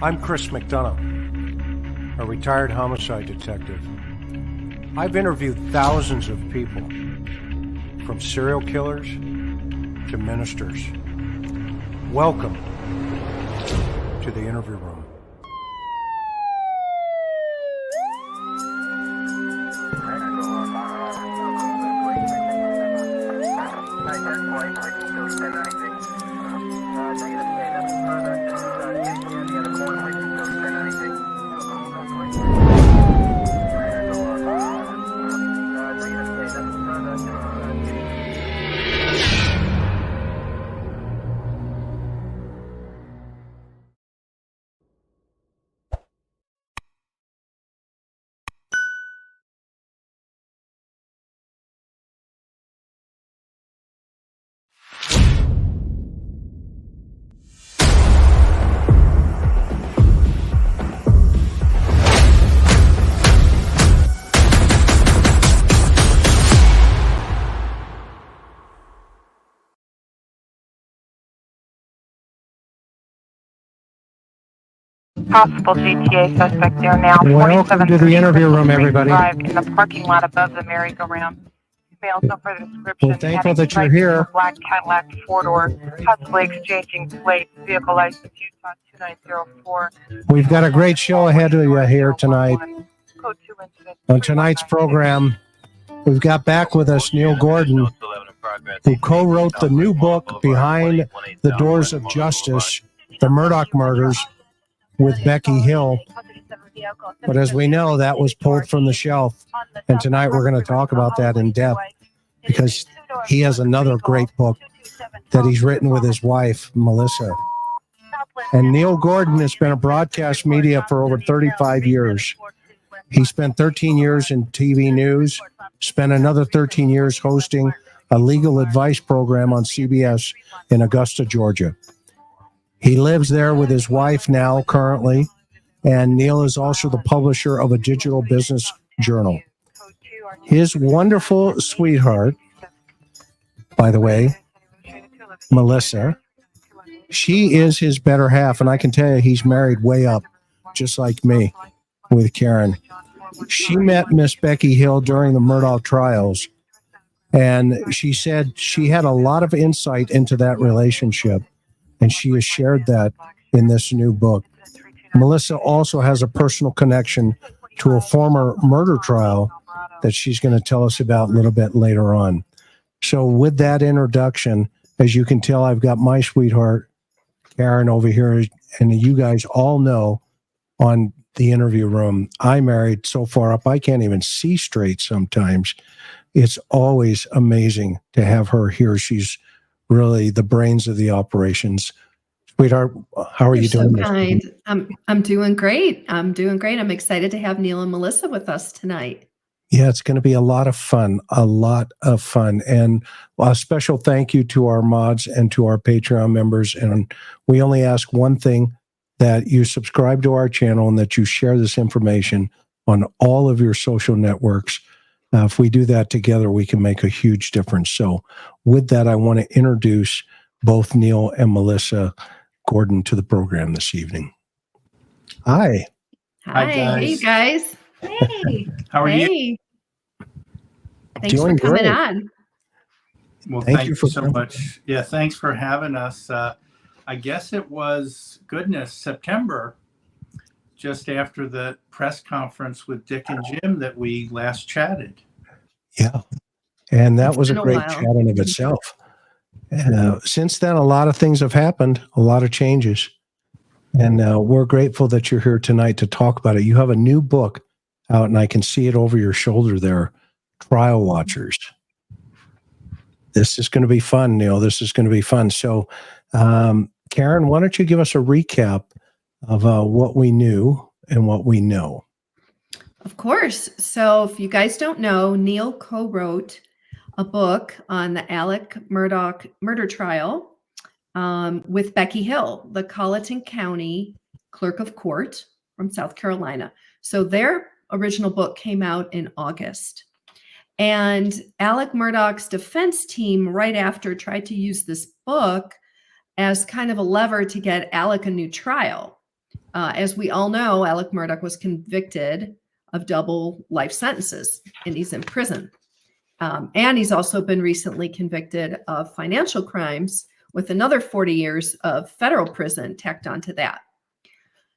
I'm Chris McDonough, a retired homicide detective. I've interviewed thousands of people, from serial killers to ministers. Welcome to the interview room. Possible GTA suspect there now. Welcome to the interview room, everybody. In the parking lot above the merry-go-round. Email some further description. We're thankful that you're here. Black Cadillac four-door, possibly exchanging plates, vehicle license Utah 2904. We've got a great show ahead of you here tonight. On tonight's program, we've got back with us Neil Gordon, who co-wrote the new book, Behind the Doors of Justice, The Murdoch Murders, with Becky Hill. But as we know, that was pulled from the shelf. And tonight we're going to talk about that in depth because he has another great book that he's written with his wife, Melissa. And Neil Gordon has been in broadcast media for over 35 years. He spent 13 years in TV news, spent another 13 years hosting a legal advice program on CBS in Augusta, Georgia. He lives there with his wife now, currently, and Neil is also the publisher of a digital business journal. His wonderful sweetheart, by the way, Melissa, she is his better half, and I can tell you he's married way up, just like me, with Karen. She met Miss Becky Hill during the Murdoch trials, and she said she had a lot of insight into that relationship. And she has shared that in this new book. Melissa also has a personal connection to a former murder trial that she's going to tell us about a little bit later on. So with that introduction, as you can tell, I've got my sweetheart, Karen, over here. And you guys all know on the interview room, I married so far up, I can't even see straight sometimes. It's always amazing to have her here. She's really the brains of the operations. Sweetheart, how are you doing? So kind. I'm doing great. I'm excited to have Neil and Melissa with us tonight. Yeah, it's going to be a lot of fun, And a special thank you to our mods and to our Patreon members. And we only ask one thing, that you subscribe to our channel and that you share this information on all of your social networks. If we do that together, we can make a huge difference. So with that, I want to introduce both Neil and Melissa Gordon to the program this evening. Hi. Hi, guys. Hey, guys. Hey. How are you? Thanks for coming on. Well, thank you so much. Yeah, thanks for having us. I guess it was, September, just after the press conference with Dick and Jim that we last chatted. Yeah. And that was a great chat in of itself. Since then, a lot of things have happened, a lot of changes. And we're grateful that you're here tonight to talk about it. You have a new book out, and I can see it over your shoulder there, Trial Watchers. This is going to be fun, Neil. This is going to be fun. So, Karen, why don't you give us a recap of what we knew and what we know? Of course. So if you guys don't know, Neil co-wrote a book on the Alex Murdaugh murder trial with Becky Hill, the Colleton County Clerk of Court from South Carolina. So their original book came out in August. And Alex Murdaugh's defense team right after tried to use this book as kind of a lever to get Alec a new trial. As we all know, Alex Murdaugh was convicted of double life sentences, and he's in prison. And he's also been recently convicted of financial crimes with another 40 years of federal prison tacked onto that.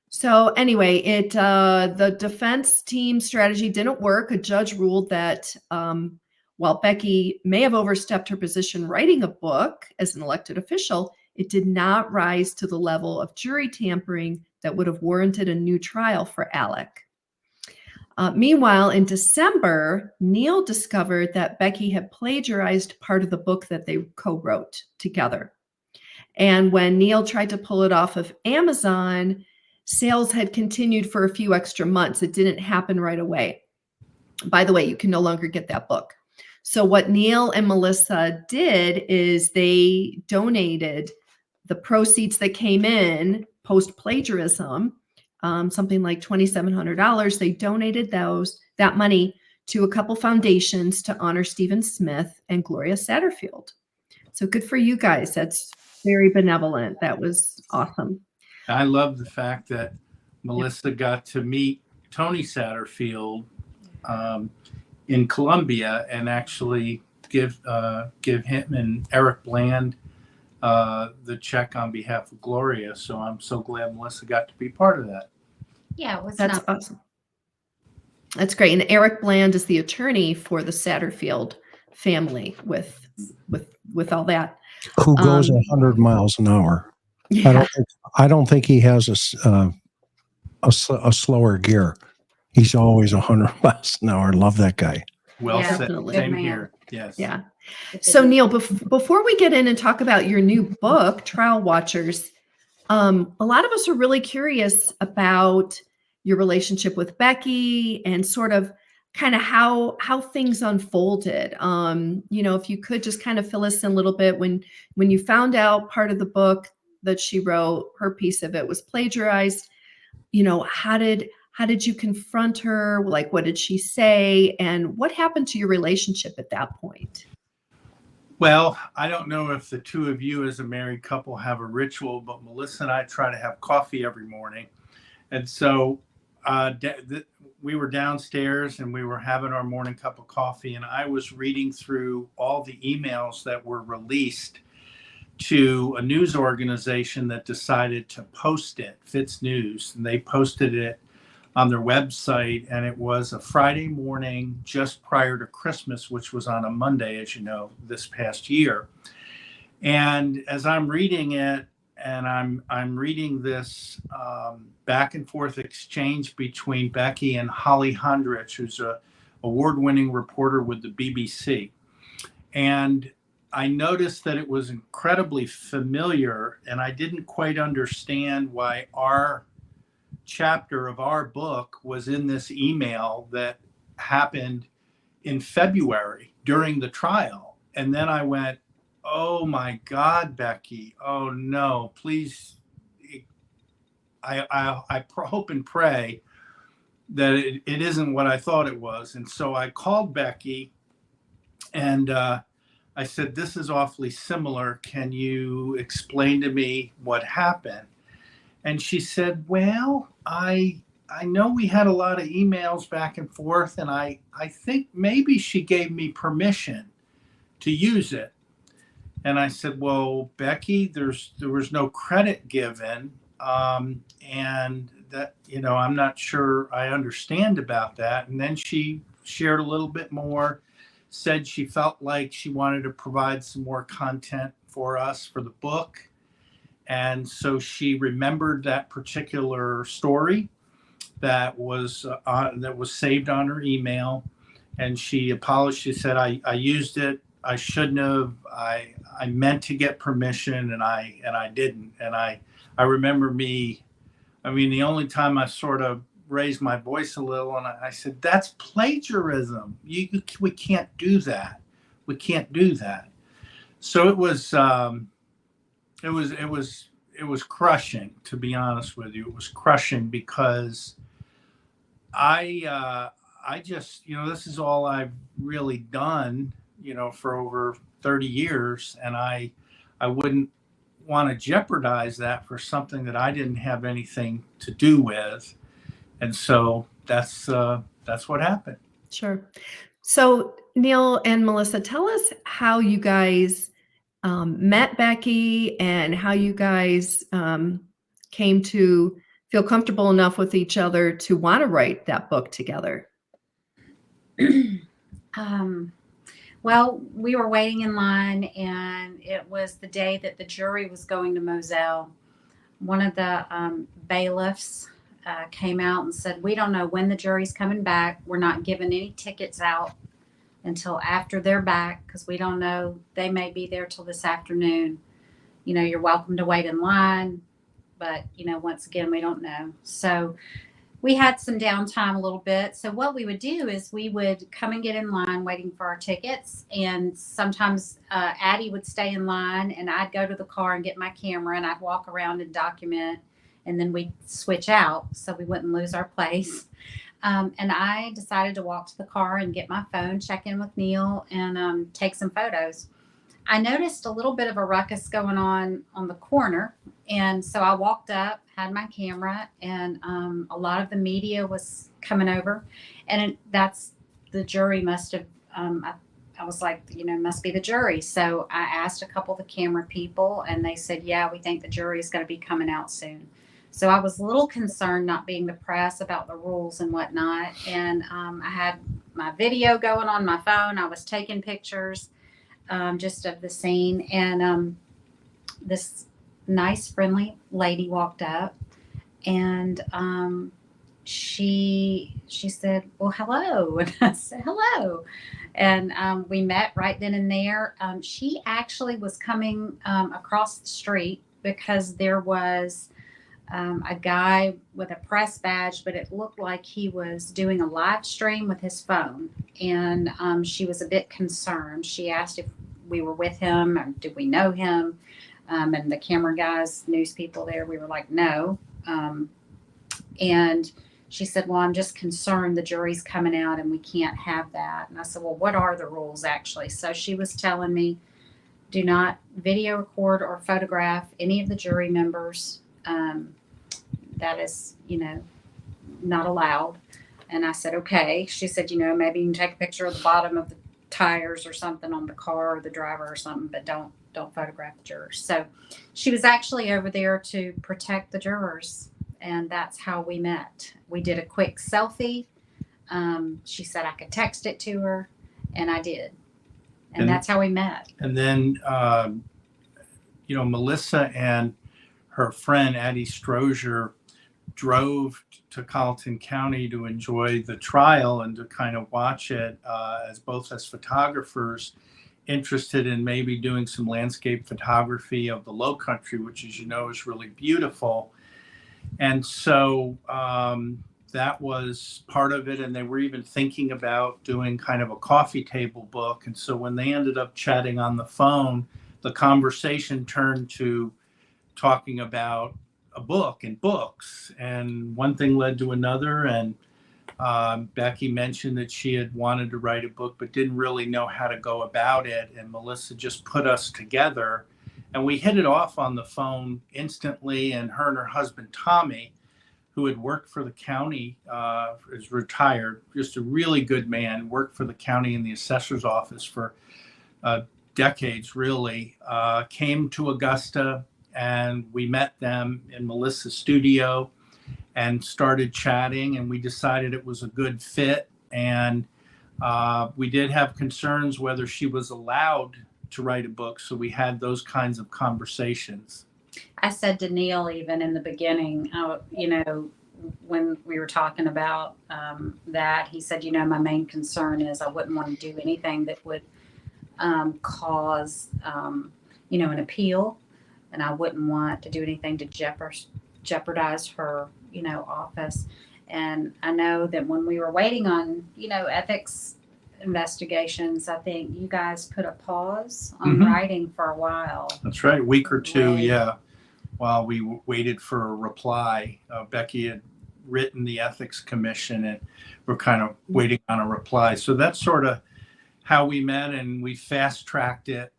So anyway, the defense team strategy didn't work. A judge ruled that while Becky may have overstepped her position writing a book as an elected official, it did not rise to the level of jury tampering that would have warranted a new trial for Alec. Meanwhile, in December, Neil discovered that Becky had plagiarized part of the book that they co-wrote together. And when Neil tried to pull it off of Amazon, sales had continued for a few extra months. It didn't happen right away. By the way, you can no longer get that book. So what Neil and Melissa did is they donated the proceeds that came in post-plagiarism, something like $2,700. They donated that money to a couple foundations to honor Stephen Smith and Gloria Satterfield. So good for you guys. That's very benevolent. That was awesome. I love the fact that Melissa got to meet Tony Satterfield in Columbia and actually give him and Eric Bland the check on behalf of Gloria. So I'm so glad Melissa got to be part of that. Yeah, that's awesome. That's great. And Eric Bland is the attorney for the Satterfield family with all that. Who goes 100 miles an hour. Yeah. I don't think he has a slower gear. He's always 100 miles an hour. Love that guy. Well said. Definitely. Same here. Yes. Yeah. So Neil, before we get in and talk about your new book, Trial Watchers, a lot of us are really curious about your relationship with Becky and sort of kind of how things unfolded. If you could just kind of fill us in a little bit when you found out part of the book that she wrote, her piece of it was plagiarized, how did you confront her? Like, what did she say? And what happened to your relationship at that point? Well, I don't know if the two of you as a married couple have a ritual, but Melissa and I try to have coffee every morning. And so we were downstairs and we were having our morning cup of coffee, and I was reading through all the emails that were released to a news organization that decided to post it, Fitz News, and they posted it on their website, and it was a Friday morning just prior to Christmas, which was on a Monday, as you know, this past year. And as I'm reading it, and I'm reading this back and forth exchange between Becky and Holly Hundrich, who's a award-winning reporter with the BBC. And I noticed that it was incredibly familiar, and I didn't quite understand why our chapter of our book was in this email that happened in February during the trial. And then I went, oh my God, Becky, oh no, please. I hope and pray that it isn't what I thought it was. And so I called Becky and I said, this is awfully similar. Can you explain to me what happened? And she said, well, I know we had a lot of emails back and forth, and I think maybe she gave me permission to use it. And I said, well, Becky, there was no credit given. And that, I'm not sure I understand about that. And then she shared a little bit more, said she felt like she wanted to provide some more content for us for the book. And so she remembered that particular story that was saved on her email, and she apologized. She said, "I used it. I shouldn't have. I meant to get permission, and I didn't." And I remember the only time I sort of raised my voice a little, and I said, "That's plagiarism. We can't do that. We can't do that." So it was. It was crushing, to be honest with you. It was crushing because I just, this is all I've really done, for over 30 years. And I wouldn't want to jeopardize that for something that I didn't have anything to do with. And so that's what happened. Sure. So Neil and Melissa, tell us how you guys met Becky and how you guys came to feel comfortable enough with each other to want to write that book together. Well, we were waiting in line, and it was the day that the jury was going to Moselle. One of the bailiffs came out and said, "We don't know when the jury's coming back. We're not giving any tickets out until after they're back, because we don't know. They may be there till this afternoon. You know, you're welcome to wait in line, but, you know, once again, we don't know." So we had some downtime a little bit. So what we would do is we would come and get in line waiting for our tickets. And sometimes Addie would stay in line, and I'd go to the car and get my camera, and I'd walk around and document, and then we'd switch out so we wouldn't lose our place. And I decided to walk to the car and get my phone, check in with Neil, and take some photos. I noticed a little bit of a ruckus going on the corner. And so I walked up, had my camera, and a lot of the media was coming over. And that's the jury must have, I was like, you know, must be the jury. So I asked a couple of the camera people, and they said, yeah, we think the jury is going to be coming out soon. So I was a little concerned, not being the press, about the rules and whatnot. And I had my video going on my phone. I was taking pictures just of the scene. And this nice, friendly lady walked up, and she said, "Well, hello." And I said, "Hello." And we met right then and there. She actually was coming across the street because there was a guy with a press badge, but it looked like he was doing a live stream with his phone. And she was a bit concerned. She asked if we were with him, or did we know him? And the camera guys, news people there, we were like, no. And she said, "Well, I'm just concerned the jury's coming out and we can't have that." And I said, "Well, what are the rules actually?" So she was telling me, do not video record or photograph any of the jury members. That is, you know, not allowed. And I said, okay. She said, you know, maybe you can take a picture of the bottom of the tires or something on the car or the driver or something, but don't photograph the jurors. So she was actually over there to protect the jurors, and that's how we met. We did a quick selfie. She said I could text it to her, and I did. And that's how we met. And then, you know, Melissa and her friend Addie Strozier drove to Colleton County to enjoy the trial and to kind of watch it as photographers interested in maybe doing some landscape photography of the Low Country, which, as you know, is really beautiful. And so that was part of it. And they were even thinking about doing kind of a coffee table book. And so when they ended up chatting on the phone, the conversation turned to talking about a book and books, and one thing led to another. And Becky mentioned that she had wanted to write a book but didn't really know how to go about it, and Melissa just put us together, and we hit it off on the phone instantly. And her and her husband Tommy, who had worked for the county, is retired, just a really good man, worked for the county in the assessor's office for decades really, came to Augusta, and we met them in Melissa's studio and started chatting, and we decided it was a good fit. And we did have concerns whether she was allowed to write a book, so we had those kinds of conversations. I said to Neil, even in the beginning, you know, when we were talking about that, he said, you know, my main concern is I wouldn't want to do anything that would cause, you know, an appeal. And I wouldn't want to do anything to jeopardize her, you know, office. And I know that when we were waiting on, you know, ethics investigations, I think you guys put a pause on writing for a while. That's right, a week or two, yeah, while we waited for a reply. Becky had written the ethics commission, and we're kind of waiting on a reply. So that's sort of how we met, and we fast tracked it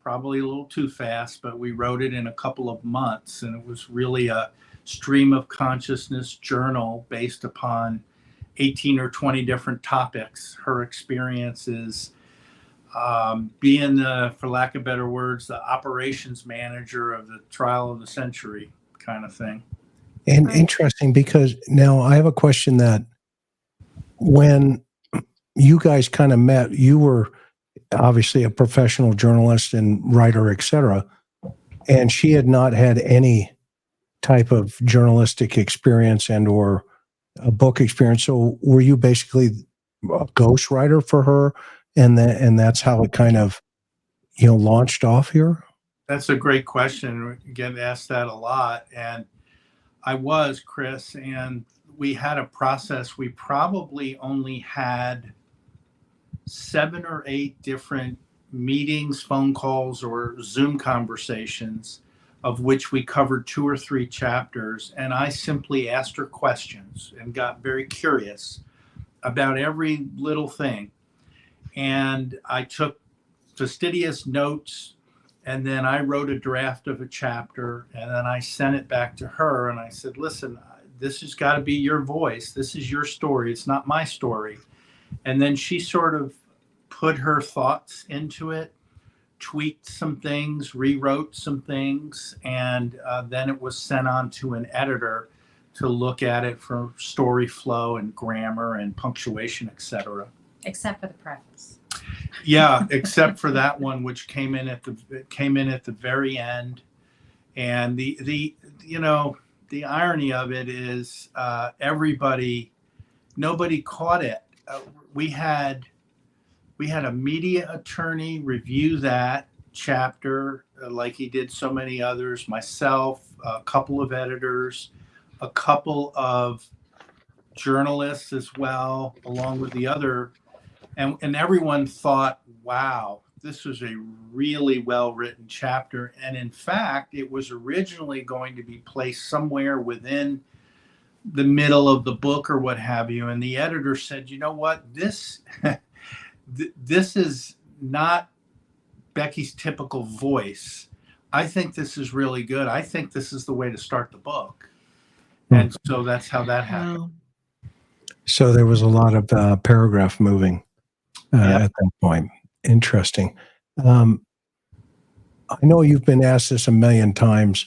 probably a little too fast, but we wrote it in a couple of months, and it was really a stream of consciousness journal based upon 18 or 20 different topics, her experiences, being the, for lack of better words, the operations manager of the trial of the century kind of thing. And interesting, because now I have a question that when you guys kind of met, you were obviously a professional journalist and writer, etc., and she had not had any type of journalistic experience and or a book experience. So were you basically a ghostwriter for her, and that's how it kind of launched off here? That's a great question. We get asked that a lot, and I was, Chris, and we had a process. We probably only had 7 or 8 different meetings, phone calls, or Zoom conversations, of which we covered 2 or 3 chapters. And I simply asked her questions and got very curious about every little thing. And I took fastidious notes, and then I wrote a draft of a chapter, and then I sent it back to her. And I said, listen, this has got to be your voice. This is your story. It's not my story. And then she sort of put her thoughts into it, tweaked some things, rewrote some things, and then it was sent on to an editor to look at it for story flow and grammar and punctuation, etc. Except for the preface. Yeah, except for that one, which came in at the very end. And the irony of it is nobody caught it. We had a media attorney review that chapter like he did so many others, myself, a couple of editors, a couple of journalists as well, along with the other. And everyone thought, wow, this was a really well-written chapter. And in fact, it was originally going to be placed somewhere within the middle of the book or what have you. And the editor said, you know what, this is not Becky's typical voice. I think this is really good. I think this is the way to start the book. And so that's how that happened. So there was a lot of paragraph moving at that point. Interesting. I know you've been asked this a million times.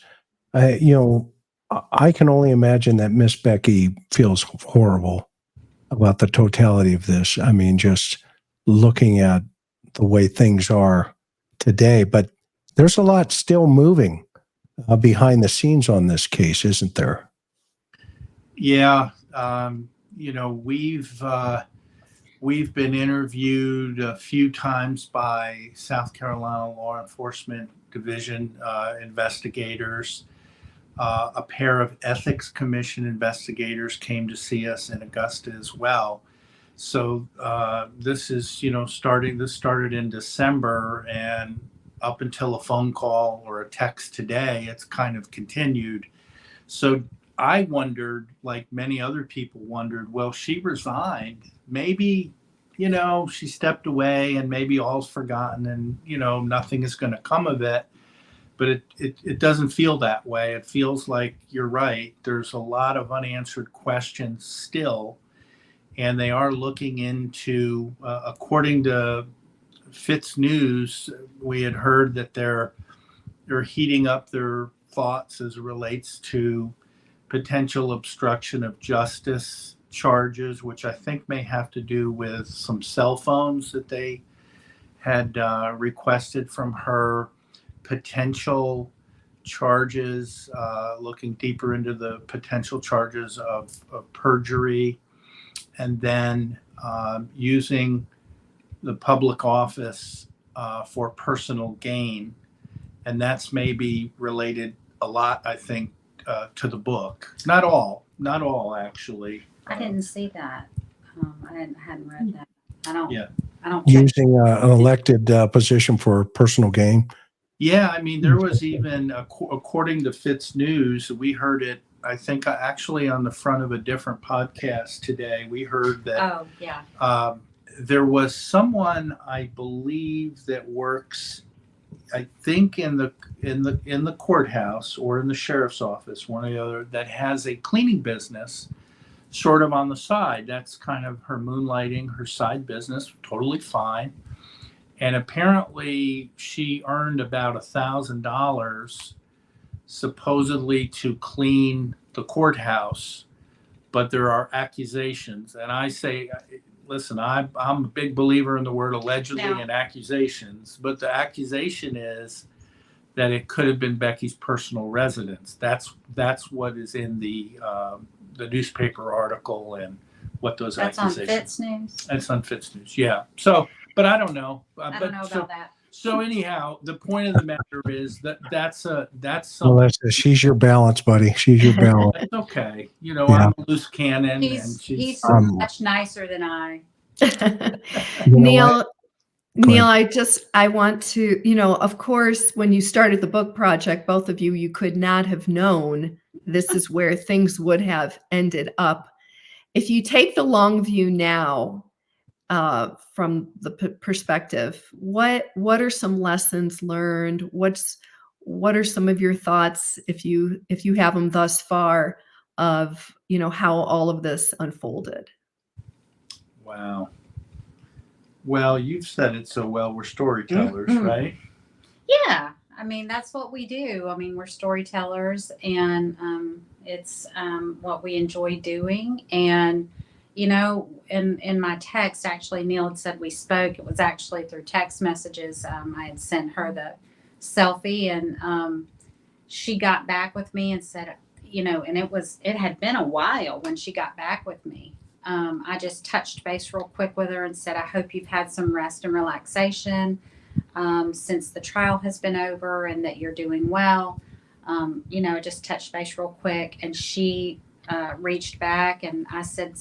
I can only imagine that Miss Becky feels horrible about the totality of this. I mean, just looking at the way things are today, but there's a lot still moving behind the scenes on this case, isn't there? Yeah. We've been interviewed a few times by South Carolina Law Enforcement Division investigators. A pair of Ethics Commission investigators came to see us in Augusta as well. So this started in December, and up until a phone call or a text today, it's kind of continued. So I wondered, like many other people wondered, well, she resigned. Maybe, she stepped away and maybe all's forgotten and, nothing is going to come of it. But it doesn't feel that way. It feels like you're right. There's a lot of unanswered questions still. And they are looking into, according to Fitz News, we had heard that they're heating up their thoughts as it relates to potential obstruction of justice charges, which I think may have to do with some cell phones that they had requested from her, potential charges, looking deeper into the potential charges of perjury, and then using the public office for personal gain. And that's maybe related a lot, I think, to the book. Not all actually. I didn't see that. I hadn't read that. I don't check. Using an elected position for personal gain. Yeah, I mean, there was even, according to Fitz News, we heard it, I think, actually on the front of a different podcast today. We heard that there was someone, I believe, that works I think in the courthouse or in the sheriff's office, one or the other, that has a cleaning business sort of on the side. That's kind of her moonlighting, her side business, totally fine. And apparently she earned about $1,000 supposedly to clean the courthouse, but there are accusations. And I say, listen, I'm a big believer in the word allegedly and accusations, but the accusation is that it could have been Becky's personal residence. That's what is in the newspaper article and what those accusations. That's on Fitz News. That's on Fitz News, yeah. So, but I don't know. I don't know about that. So anyhow, the point of the matter is that's Well, she's your balance, buddy. She's your balance. That's okay. You know, I'm a loose cannon, and he's much nicer than I. Neil, I want to, of course, when you started the book project, both of you could not have known this is where things would have ended up. If you take the long view now, from the perspective, what are some lessons learned? What are some of your thoughts, if you have them thus far, of how all of this unfolded? Wow. Well, you've said it so well. We're storytellers, right? Yeah. I mean, that's what we do. I mean, we're storytellers, and it's what we enjoy doing. And, in my text, actually, Neil had said we spoke. It was actually through text messages. I had sent her the selfie, and she got back with me and said, and it had been a while when she got back with me. I just touched base real quick with her and said, I hope you've had some rest and relaxation since the trial has been over, and that you're doing well. Just touched base real quick, and she reached back, and I said,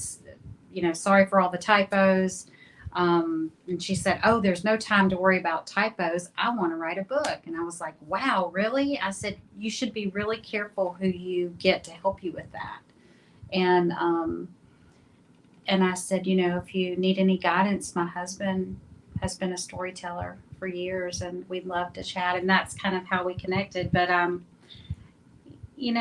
sorry for all the typos. And she said, oh, there's no time to worry about typos. I want to write a book. And I was like, wow, really? I said, you should be really careful who you get to help you with that. And I said, if you need any guidance, my husband has been a storyteller for years, and we'd love to chat. And that's kind of how we connected. But, you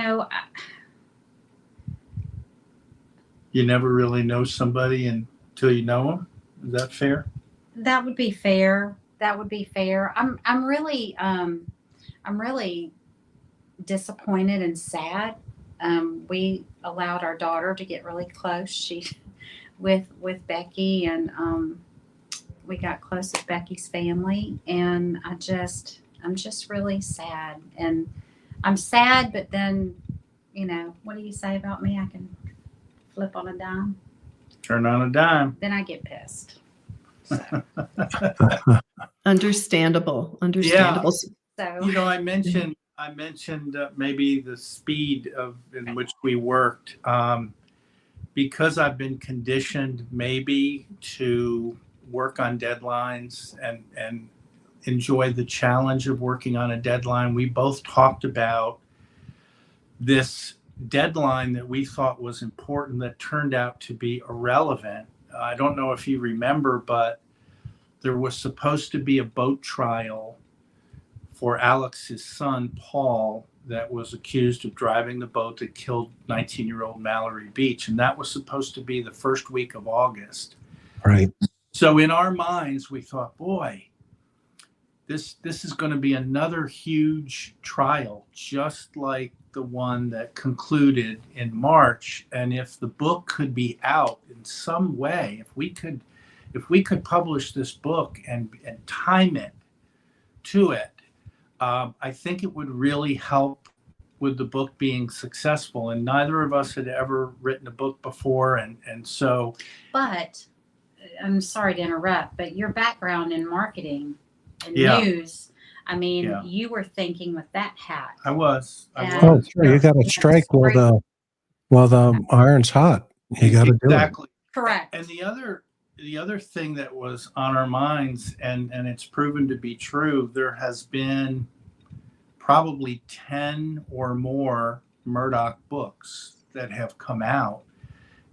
never really know somebody until you know them. Is that fair? That would be fair. I'm really disappointed and sad. We allowed our daughter to get really close. With Becky, and we got close with Becky's family, and I'm just really sad. And I'm sad, but then, what do you say about me? I can flip on a dime. Turn on a dime. Then I get pissed. So. Understandable. Yeah. So I mentioned maybe the speed in which we worked, because I've been conditioned maybe to work on deadlines and enjoy the challenge of working on a deadline. We both talked about this deadline that we thought was important that turned out to be irrelevant. I don't know if you remember, but there was supposed to be a boat trial for Alex's son, Paul, that was accused of driving the boat that killed 19-year-old Mallory Beach. And that was supposed to be the first week of August. Right. So in our minds, we thought, boy, this is going to be another huge trial, just like the one that concluded in March. And if the book could be out in some way, if we could publish this book and time it to it, I think it would really help with the book being successful. And neither of us had ever written a book before. And so. But I'm sorry to interrupt, but your background in marketing and news, I mean, you were thinking with that hat. I was. Oh, sure. You got to strike while the iron's hot. You got to do it. Exactly. Correct. And the other thing that was on our minds, and it's proven to be true, there has been probably 10 or more Murdoch books that have come out.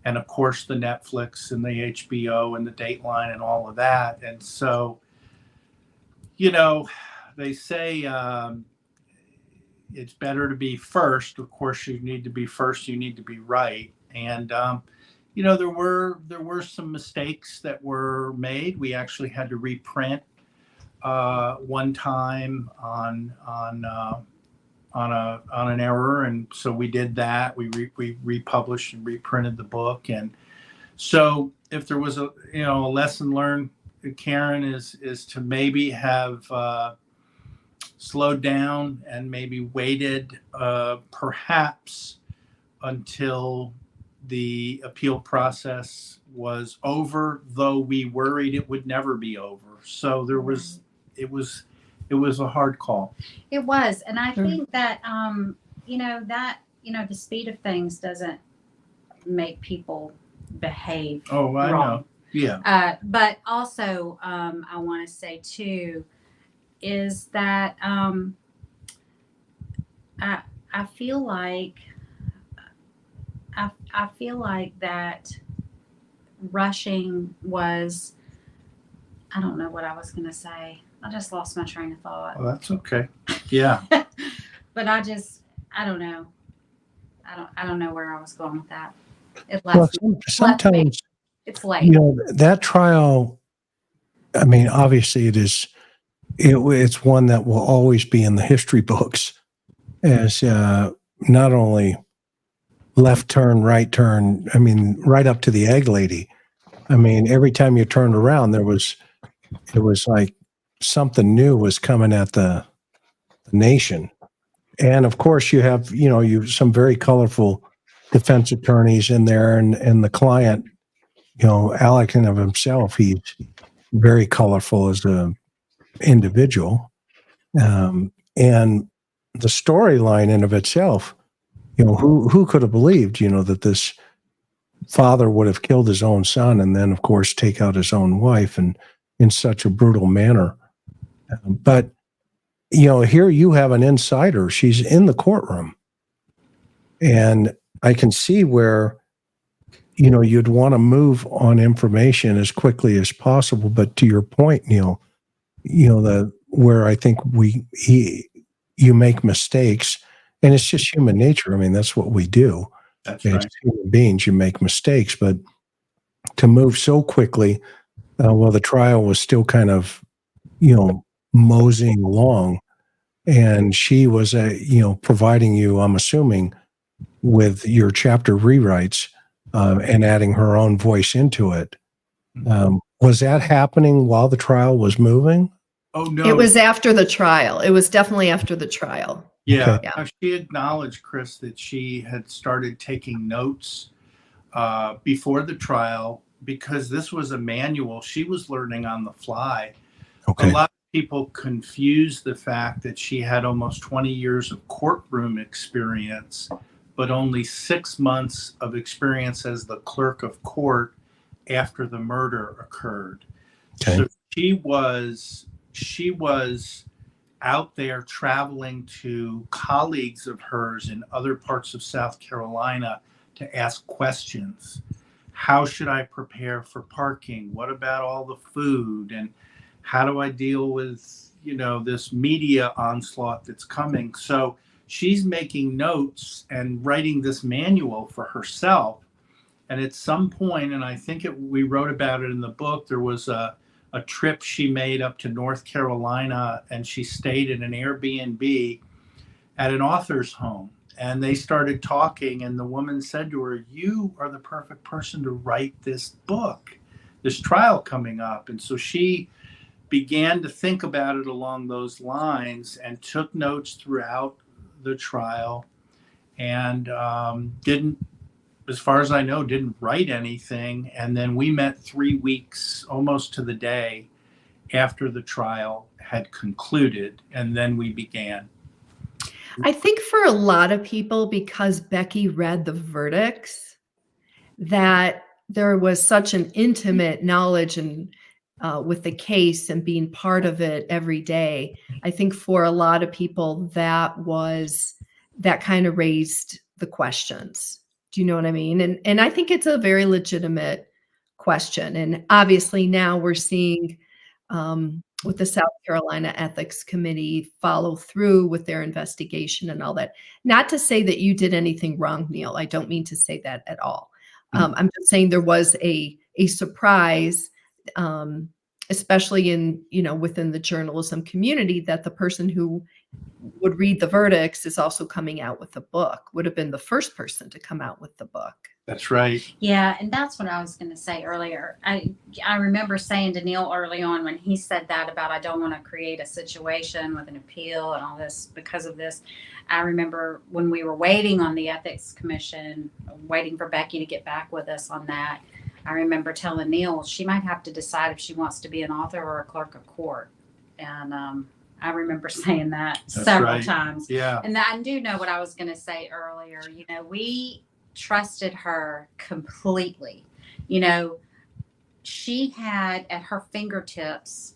And of course, the Netflix and the HBO and the Dateline and all of that. And so, they say it's better to be first. Of course, you need to be first. You need to be right. And there were some mistakes that were made. We actually had to reprint one time on an error, and so we did that. We republished and reprinted the book. And so if there was a lesson learned, Karen, is to maybe have slowed down and maybe waited perhaps until the appeal process was over, though we worried it would never be over. So it was a hard call. It was. And I think that, the speed of things doesn't make people behave Oh, I wrong. know. Yeah. But also, I want to say too, is that I feel like that rushing was, I don't know what I was going to say. I just lost my train of thought. Well, that's okay. Yeah. But I don't know. I don't know where I was going with that. It left me. Sometimes It's late. That trial, I mean, obviously it's one that will always be in the history books as not only left turn, right turn, I mean, right up to the egg lady. I mean, every time you turned around, it was like something new was coming at the nation. And of course you have, some very colorful defense attorneys in there, and the client, Alex in of himself, he's very colorful as an individual. And the storyline in of itself, who could have believed, that this father would have killed his own son and then, of course, take out his own wife and in such a brutal manner. But, here you have an insider. She's in the courtroom. And I can see where, you'd want to move on information as quickly as possible. But to your point, Neil, where I think you make mistakes, and it's just human nature. I mean, that's what we do. That's right. As human beings, you make mistakes, but to move so quickly, while the trial was still kind of, moseying along, and she was, providing you, I'm assuming, with your chapter rewrites and adding her own voice into it. Was that happening while the trial was moving? Oh, no. It was after the trial. It was definitely after the trial. Yeah. Okay. Now, she acknowledged, Chris, that she had started taking notes before the trial because this was a manual. She was learning on the fly. Okay. A lot of people confuse the fact that she had almost 20 years of courtroom experience, but only 6 months of experience as the clerk of court after the murder occurred. Okay. So she was out there traveling to colleagues of hers in other parts of South Carolina to ask questions. How should I prepare for parking? What about all the food? And how do I deal with, this media onslaught that's coming? So she's making notes and writing this manual for herself. And at some point, and I think we wrote about it in the book, there was a trip she made up to North Carolina, and she stayed in an Airbnb at an author's home. And they started talking, and the woman said to her, "You are the perfect person to write this book, this trial coming up." And so she began to think about it along those lines and took notes throughout the trial, and didn't, as far as I know, didn't write anything. And then we met 3 weeks, almost to the day, after the trial had concluded, and then we began. I think for a lot of people, because Becky read the verdicts, that there was such an intimate knowledge and with the case and being part of it every day. I think for a lot of people, that kind of raised the questions. Do you know what I mean? And I think it's a very legitimate question. And obviously now we're seeing with the South Carolina Ethics Committee follow through with their investigation and all that. Not to say that you did anything wrong, Neil. I don't mean to say that at all. I'm just saying there was a surprise, especially in, within the journalism community, that the person who would read the verdicts is also coming out with the book, would have been the first person to come out with the book. That's right. Yeah, and that's what I was going to say earlier. I remember saying to Neil early on when he said that about I don't want to create a situation with an appeal and all this because of this. I remember when we were waiting on the Ethics Commission, waiting for Becky to get back with us on that, I remember telling Neil she might have to decide if she wants to be an author or a clerk of court. And I remember saying that several times. Yeah. And I do know what I was going to say earlier. We trusted her completely. She had at her fingertips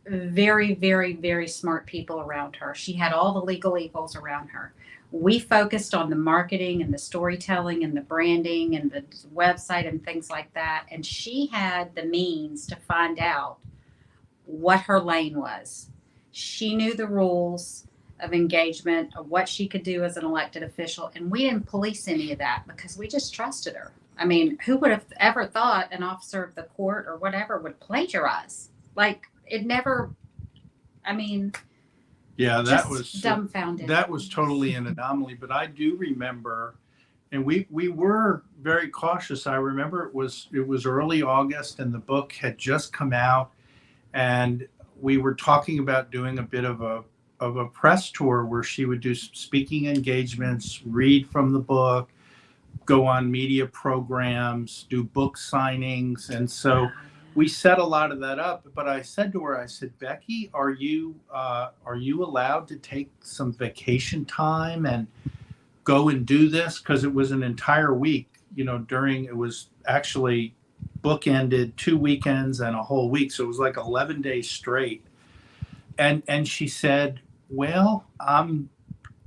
very, very, very smart people around her. She had all the legal eagles around her. We focused on the marketing and the storytelling and the branding and the website and things like that. And she had the means to find out what her lane was. She knew the rules of engagement, of what she could do as an elected official. And we didn't police any of that because we just trusted her. I mean, who would have ever thought an officer of the court or whatever would plagiarize? Like, it never, yeah, that was dumbfounded. That was totally an anomaly. But I do remember, and we were very cautious. I remember it was early August and the book had just come out, and we were talking about doing a bit of a press tour where she would do speaking engagements, read from the book, go on media programs, do book signings. And so we set a lot of that up. But I said to her, Becky, are you allowed to take some vacation time and go and do this? Because it was an entire week, it was actually bookended 2 weekends and a whole week. So it was like 11 days straight. And she said, well, I'm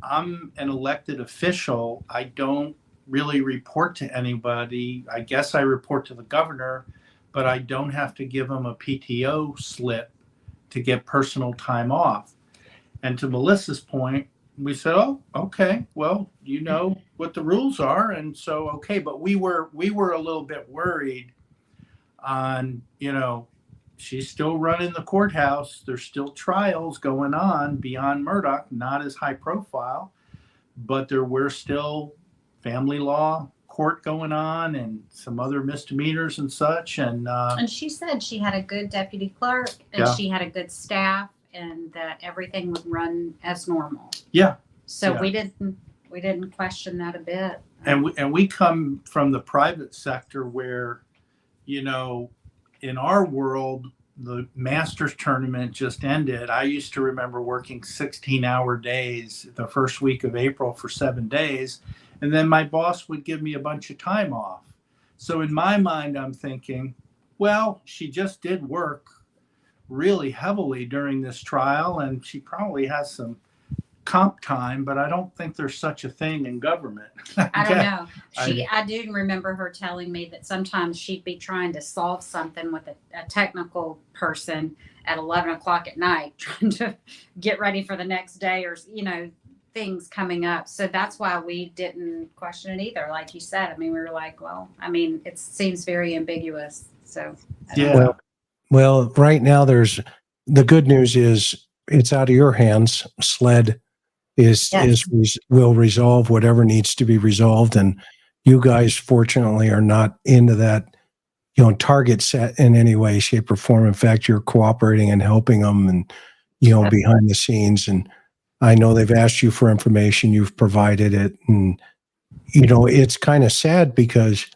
an elected official. I don't really report to anybody. I guess I report to the governor, but I don't have to give him a PTO slip to get personal time off. And to Melissa's point, we said, oh, okay, well, you know what the rules are. And so, okay, but we were a little bit worried on, she's still running the courthouse. There's still trials going on beyond Murdoch, not as high profile, but there were still family law court going on and some other misdemeanors and such. And she said she had a good deputy clerk and she had a good staff and that everything would run as normal. Yeah. So we didn't question that a bit. And we come from the private sector where, in our world, the Masters tournament just ended. I used to remember working 16-hour days the first week of April for 7 days, and then my boss would give me a bunch of time off. So in my mind, I'm thinking, well, she just did work really heavily during this trial, and she probably has some comp time, but I don't think there's such a thing in government. I don't know. I do remember her telling me that sometimes she'd be trying to solve something with a technical person at 11 o'clock at night, trying to get ready for the next day or, things coming up. So that's why we didn't question it either. Like you said, we were like, well, it seems very ambiguous. So yeah. Well, right now the good news is it's out of your hands. SLED will resolve whatever needs to be resolved, and you guys fortunately are not into that target set in any way, shape, or form. In fact, you're cooperating and helping them and behind the scenes. And I know they've asked you for information, you've provided it, and it's kind of sad because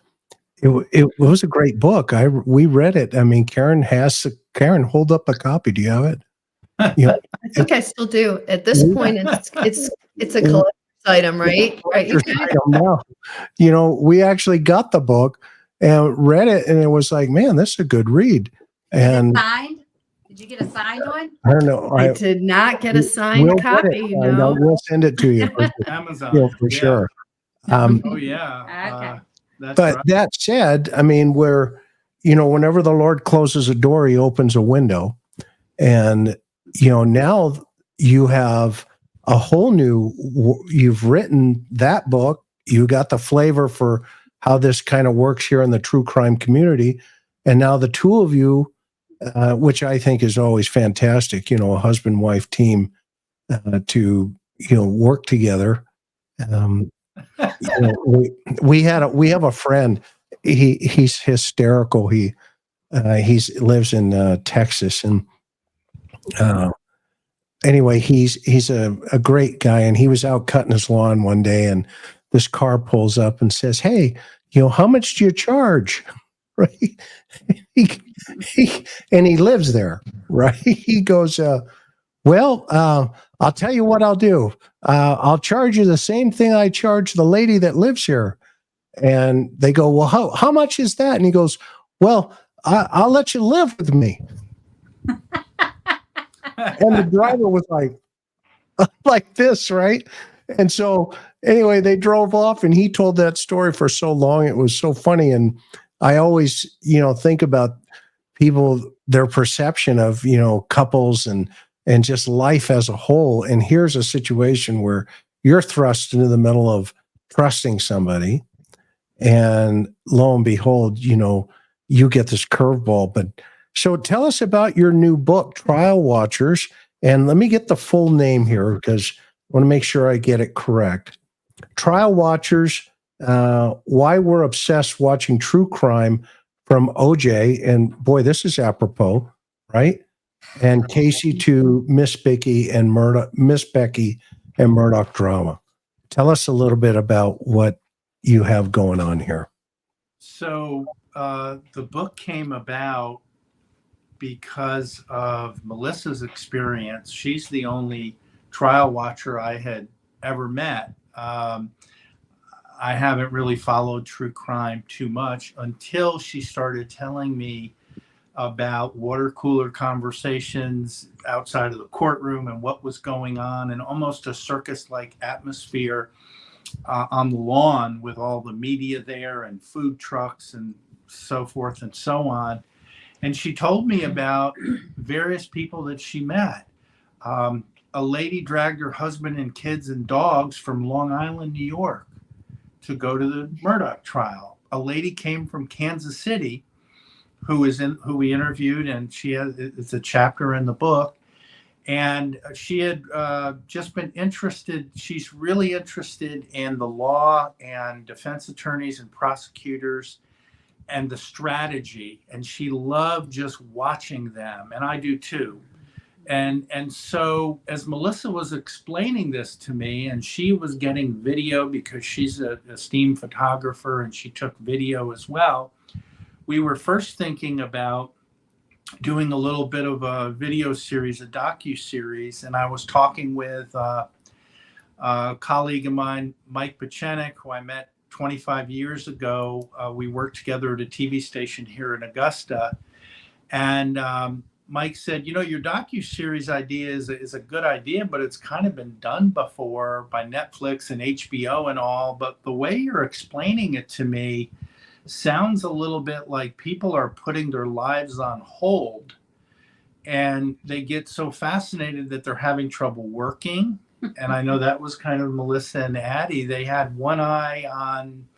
it was a great book. We read it. Karen, hold up a copy. Do you have it? I think I still do. At this point, it's a collector's item, right? We actually got the book and read it, and it was like, man, this is a good read. And signed? Did you get a signed one? I don't know. I did not get a signed copy. We'll send it to you. Amazon. For sure. Oh yeah. Okay. But right. That said, whenever the Lord closes a door, he opens a window. And, now you have a whole new, you've written that book. You got the flavor for how this kind of works here in the true crime community. And now the two of you, which I think is always fantastic, a husband-wife team to, work together. We have a friend. He's hysterical. He lives in Texas, and anyway, he's a great guy, and he was out cutting his lawn one day, and this car pulls up and says, "Hey, how much do you charge?" Right? And he lives there, right? He goes, "Well, I'll tell you what I'll do. I'll charge you the same thing I charge the lady that lives here." And they go, "Well, how much is that?" And he goes, "Well, I'll let you live with me." And the driver was like this, right? And so anyway, they drove off, and he told that story for so long. It was so funny. And I always, think about people, their perception of, couples and just life as a whole. And here's a situation where you're thrust into the middle of trusting somebody, and lo and behold, you get this curveball. But so tell us about your new book, Trial Watchers. And let me get the full name here, because I want to make sure I get it correct. Trial Watchers, Why We're Obsessed Watching True Crime, from OJ. And boy, this is apropos, right? And Casey to Miss Becky and Murdoch drama. Tell us a little bit about what you have going on here. So the book came about because of Melissa's experience. She's the only trial watcher I had ever met. I haven't really followed true crime too much until she started telling me about water cooler conversations outside of the courtroom and what was going on, and almost a circus-like atmosphere on the lawn with all the media there and food trucks and so forth and so on. And she told me about various people that she met. A lady dragged her husband and kids and dogs from Long Island, New York, to go to the Murdoch trial. A lady came from Kansas City who we interviewed, and it's a chapter in the book. And she had just been interested. She's really interested in the law and defense attorneys and prosecutors and the strategy. And she loved just watching them. And I do too. And so as Melissa was explaining this to me, and she was getting video because she's an esteemed photographer and she took video as well, we were first thinking about doing a little bit of a video series, a docu-series. And I was talking with a colleague of mine, Mike Pachenik, who I met 25 years ago. We worked together at a TV station here in Augusta. And Mike said, your docu-series idea is a good idea, but it's kind of been done before by Netflix and HBO and all. But the way you're explaining it to me sounds a little bit like people are putting their lives on hold, and they get so fascinated that they're having trouble working. And I know that was kind of Melissa and Addie. They had one eye on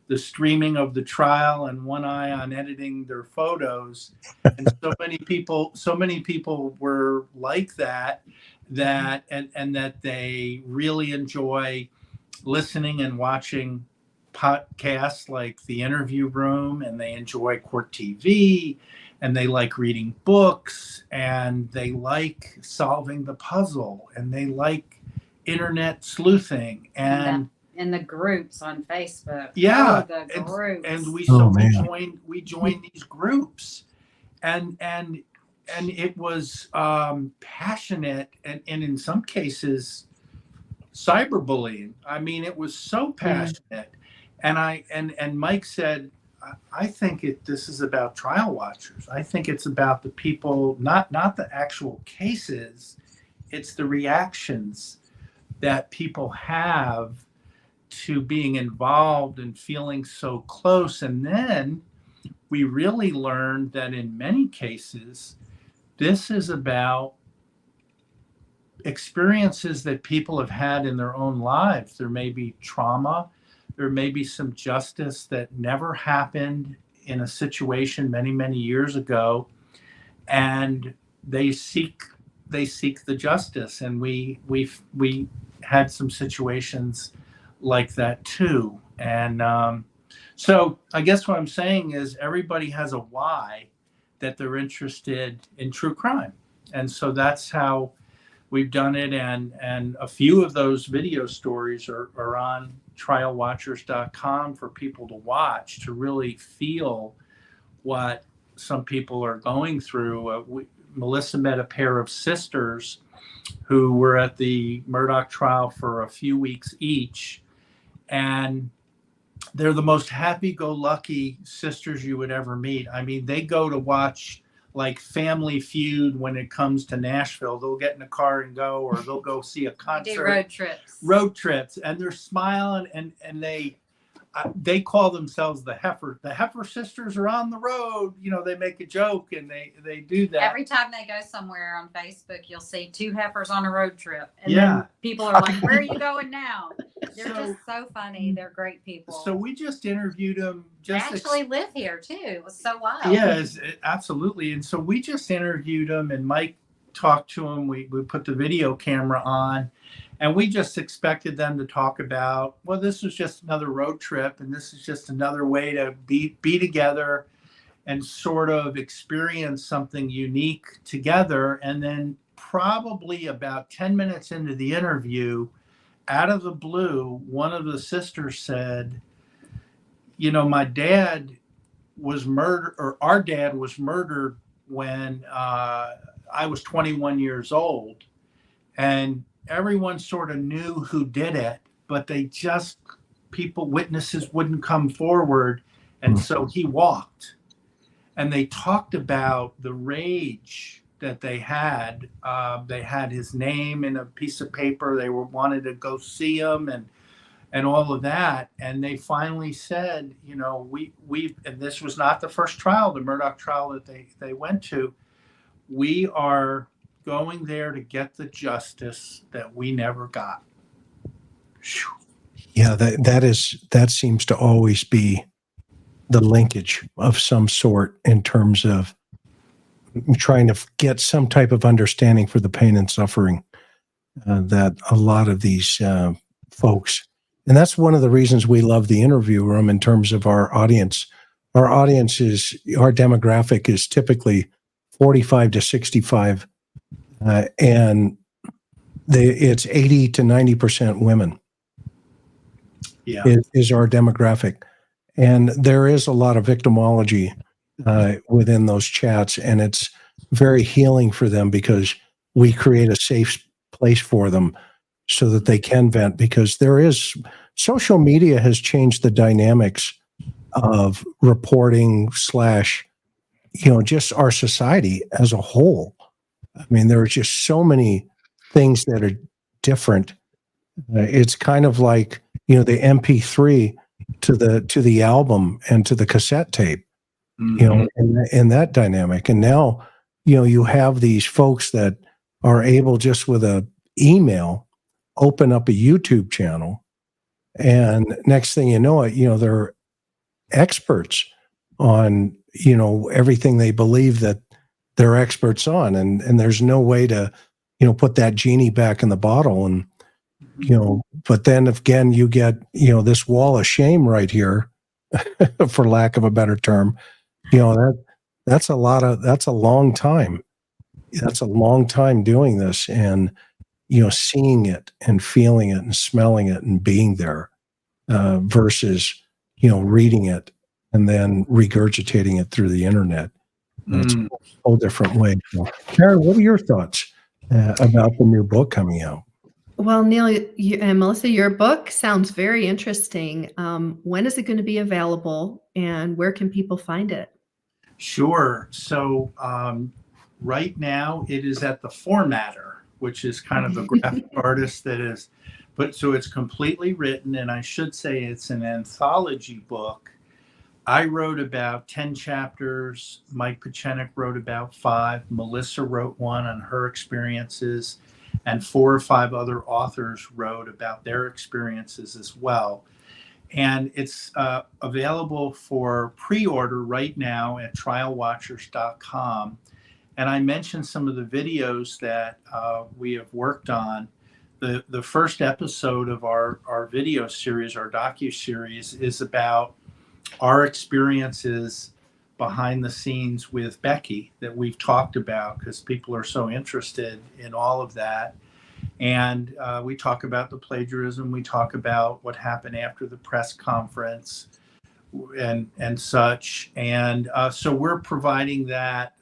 the streaming of the trial and one eye on editing their photos. And so many people were like that and that they really enjoy listening and watching podcasts like The Interview Room, and they enjoy Court TV, and they like reading books, and they like solving the puzzle, and they like internet sleuthing and the groups on Facebook. Yeah, the groups. And we joined these groups, and it was passionate, and in some cases cyberbullying. I mean, it was so passionate. And Mike said, I think this is about trial watchers. I think it's about the people, not the actual cases. It's the reactions that people have to being involved and feeling so close. And then we really learned that in many cases, This is about experiences that people have had in their own lives. There may be trauma. There may be some justice that never happened in a situation many, many years ago. And they seek the justice. And we had some situations like that too. And so I guess what I'm saying is everybody has a why that they're interested in true crime. And so that's how we've done it. And a few of those video stories are on trialwatchers.com for people to watch, to really feel what some people are going through. Melissa met a pair of sisters who were at the Murdoch trial for a few weeks each. And they're the most happy-go-lucky sisters you would ever meet. I mean, they go to watch like Family Feud when it comes to Nashville. They'll get in a car and go, or they'll go see a concert. Do road trips. Road trips, and they're smiling, and they call themselves the Heifer. The Heifer sisters are on the road. You know, they make a joke, and they do that. Every time they go somewhere on Facebook, you'll see two heifers on a road trip. And Yeah. then people are like, where are you going now? They're just so funny. They're great people. So we just interviewed them. They actually live here, too. It was so wild. Yeah, absolutely. And so we just interviewed them, and Mike talked to them. We put the video camera on. And we just expected them to talk about, well, this was just another road trip, and this is just another way to be together and sort of experience something unique together. And then probably about 10 minutes into the interview, out of the blue, one of the sisters said, you know, my dad was murdered, or our dad was murdered when I was 21 years old. And everyone sort of knew who did it, but witnesses wouldn't come forward. And so he walked. And they talked about the rage that they had. They had his name in a piece of paper. They wanted to go see him and all of that. And they finally said, you know, and this was not the first trial, the Murdoch trial that they went to. We are going there to get the justice that we never got. Yeah, that seems to always be the linkage of some sort in terms of trying to get some type of understanding for the pain and suffering that a lot of these folks, and that's one of the reasons we love the interview room in terms of our audience. Our demographic is typically 45 to 65. And it's 80 to 90% women. Yeah, is our demographic. And there is a lot of victimology within those chats, and it's very healing for them because we create a safe place for them so that they can vent, because social media has changed the dynamics of reporting / just our society as a whole. I mean, there are just so many things that are different. It's kind of like, the MP3 to the album and to the cassette tape, in that dynamic. And now, you have these folks that are able, just with a email, open up a YouTube channel, and next thing you know it, they're experts on, everything they believe that they're experts on, and there's no way to, put that genie back in the bottle. And, but then again, you get, this wall of shame right here, for lack of a better term, that's a long time. That's a long time doing this, and, seeing it and feeling it and smelling it and being there, versus, reading it and then regurgitating it through the internet. It's a whole different way. Karen, what are your thoughts about the new book coming out? Well, Neil and Melissa, your book sounds very interesting. When is it going to be available, and where can people find it? Sure. So right now it is at the Formatter, which is kind of a graphic artist that is, so it's completely written, and I should say it's an anthology book I wrote about 10 chapters. Mike Pachenik wrote about 5. Melissa wrote one on her experiences, and 4 or 5 other authors wrote about their experiences as well. And it's available for pre-order right now at trialwatchers.com. And I mentioned some of the videos that we have worked on. The first episode of our video series, our docu-series, is about our experiences behind the scenes with Becky that we've talked about, because people are so interested in all of that. And we talk about the plagiarism. We talk about what happened after the press conference and such. And so we're providing that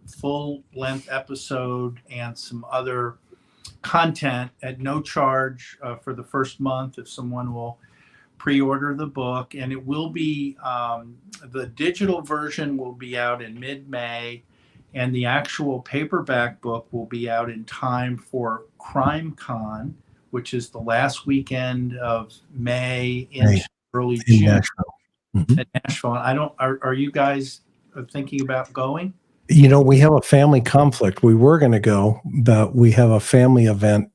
full length episode and some other content at no charge for the first month if someone will pre-order the book. And it will be, the digital version will be out in mid-May, and the actual paperback book will be out in time for CrimeCon, which is the last weekend of May into early June Nashville. at Nashville. Are you guys thinking about going? You know, we have a family conflict. We were going to go, but we have a family event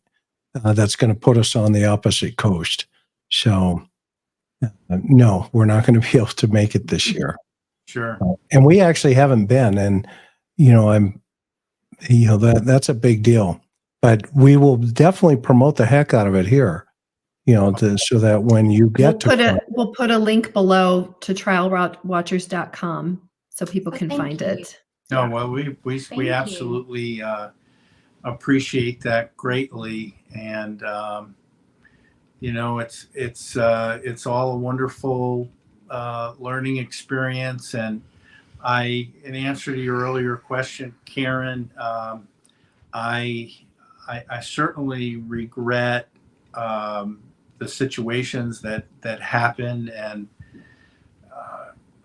that's going to put us on the opposite coast. So, no, we're not going to be able to make it this year. Sure. And we actually haven't been. And, that's a big deal. But we will definitely promote the heck out of it here, so that when you get we'll put a link below to trialwatchers.com so people can find it. No, well, we absolutely appreciate that greatly, and it's all a wonderful learning experience. And in answer to your earlier question, Karen, I certainly regret the situations that happened, and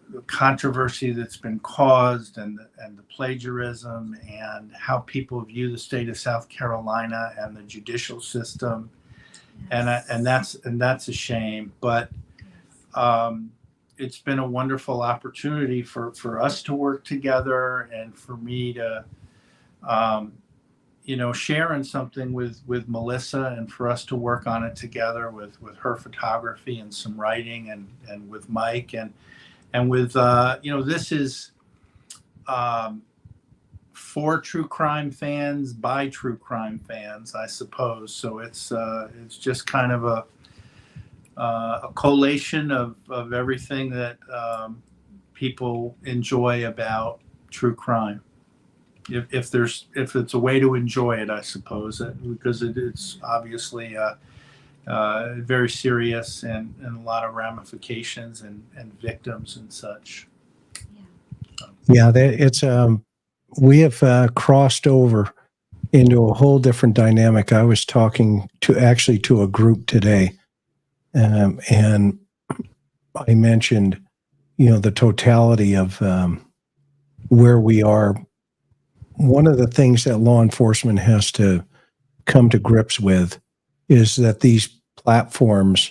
the controversy that's been caused, and the plagiarism, and how people view the state of South Carolina and the judicial system. Yes. And that's a shame. But it's been a wonderful opportunity for us to work together, and for me to share in something with Melissa, and for us to work on it together with her photography and some writing, and with Mike, and with this is for true crime fans by true crime fans, I suppose. So it's just kind of a collation of everything that people enjoy about true crime. If it's a way to enjoy it, I suppose, because it's obviously very serious, and a lot of ramifications and victims and such. Yeah, it's we have crossed over into a whole different dynamic. I was talking to a group today, and I mentioned, the totality of where we are. One of the things that law enforcement has to come to grips with is that these platforms,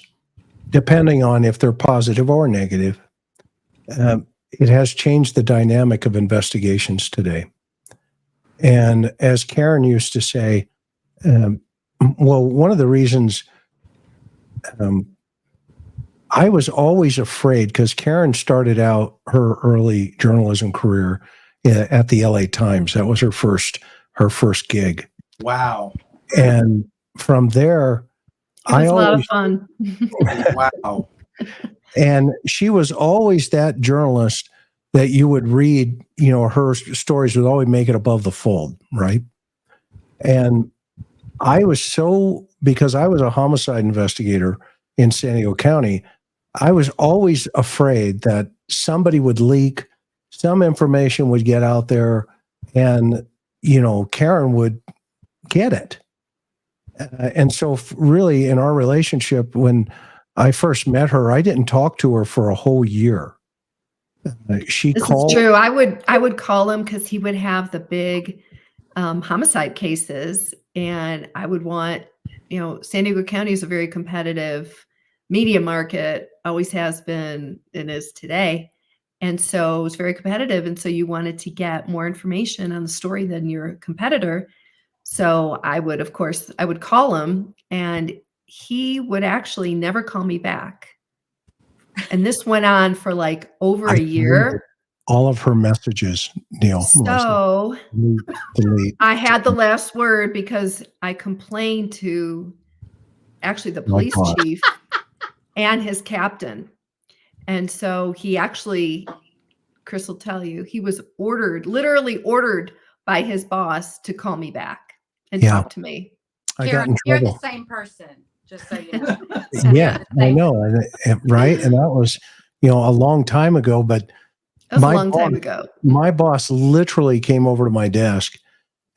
depending on if they're positive or negative, it has changed the dynamic of investigations today. And as Karen used to say, one of the reasons I was always afraid, because Karen started out her early journalism career at the LA Times. That was her first gig. Wow. And from there, it was a lot of fun. Wow. And she was always that journalist that you would read, her stories would always make it above the fold, right? And because I was a homicide investigator in San Diego County, I was always afraid that somebody would leak, some information would get out there, and, Karen would get it. And so really in our relationship, when I first met her, I didn't talk to her for a whole year. This is true. I would call him because he would have the big homicide cases, and I would want, San Diego County is a very competitive media market, always has been and is today. And so it was very competitive. And so you wanted to get more information on the story than your competitor. So I would, of course, I would call him, and he would actually never call me back. And this went on for like over a year. All of her messages, Neil. So delete. I had the last word because I complained to actually the police chief and his captain. And so he actually, Chris will tell you, he was literally ordered by his boss to call me back and talk to me. I got in You're trouble. the same person, just so you know. Yeah, I know. Right. And that was, a long time ago, but that was a long time ago. My boss literally came over to my desk,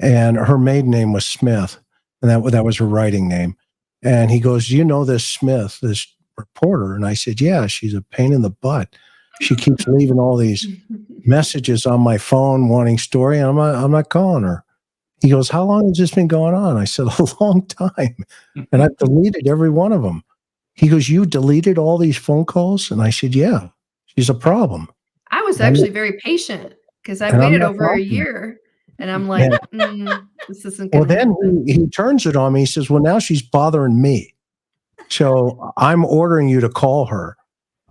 and her maiden name was Smith. And that was her writing name. And he goes, "You know this Smith, this reporter?" And I said, "Yeah, she's a pain in the butt. She keeps leaving all these messages on my phone wanting story, and I'm not calling her." He goes, "How long has this been going on?" I said, "A long time. And I've deleted every one of them." He goes, "You deleted all these phone calls?" And I said, "Yeah, she's a problem." I was actually very patient because I waited over a year, and I'm like, this isn't going to happen. Then he turns it on me. He says, "Well, now she's bothering me. So I'm ordering you to call her."